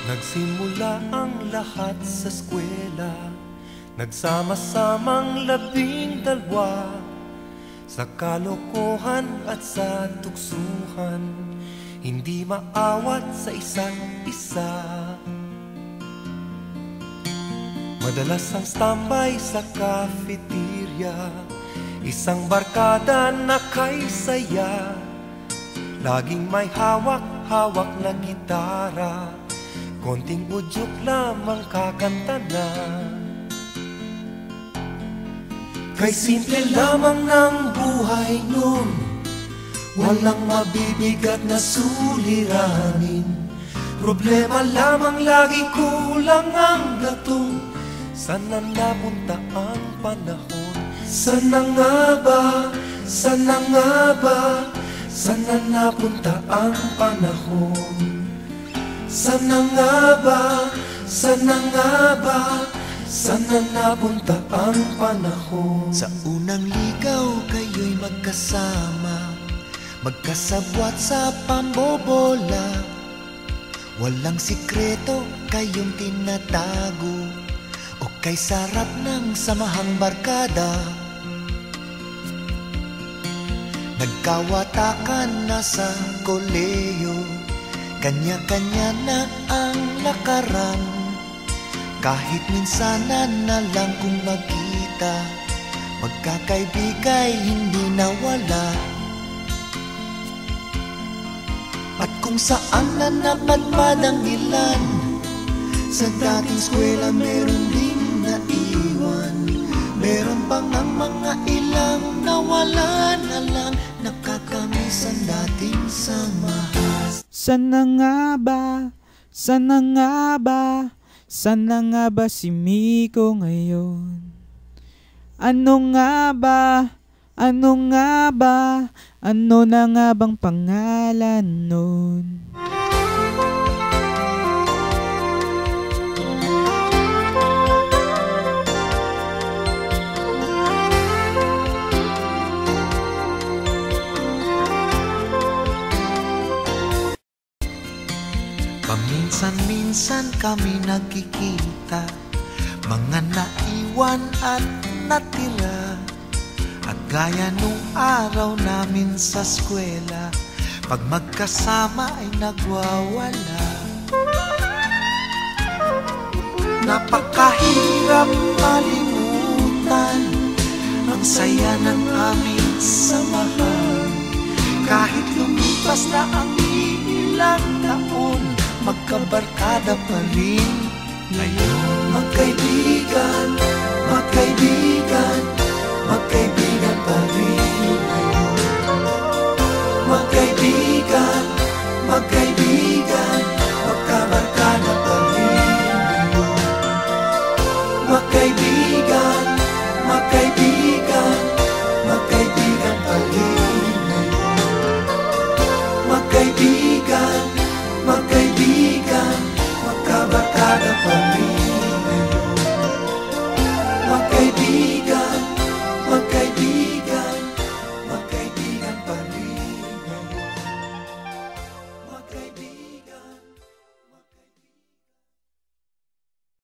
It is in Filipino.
Nagsimula ang lahat sa eskwela, nagsama-samang 12 sa kalokohan at sa tuksuhan, hindi maawat sa isa't isa. Madalas ang standby sa cafeteria, isang barkada na kay saya, laging may hawak-hawak na gitara, konting udyok lamang kakanta na. Kay simple lamang ng buhay nun, walang mabibigat na suliranin. Problema lamang lagi kulang ang gatong, sana napunta ang panahon. Sana nga ba, sana nga ba, sana napunta ang panahon. Sana nga ba, sana nga ba, sana napunta ang panahon. Sa unang ligaw kayo'y magkasama, magkasabwat sa pambobola. Walang sikreto kayong tinatago, o kay sarap ng samahang barkada. Nagkawatakan na sa koleyo, kanya-kanya na ang lakaran. Kahit minsanan na lang kung magkita, magkakaibigay hindi nawala. At kung saan na napadpad ang ilan, sa dating eskwela meron ding naiwan. Meron pang ang mga ilang nawala na lang, nakakamiss ang dating samahan. Sana nga ba, sana nga ba, sana nga ba si Miko ngayon? Ano nga ba, ano nga ba, ano na nga bang pangalan nun? Paminsan-minsan kami nagkikita, mga naiwan at natira. At gaya nung araw namin sa eskwela, pag magkasama ay nagwawala. Napakahirap malimutan ang saya ng aming samahan. Kahit lumipas na ang ilang taon, magkabarkada pa rin ngayon. Magkaibigan, magkaibigan,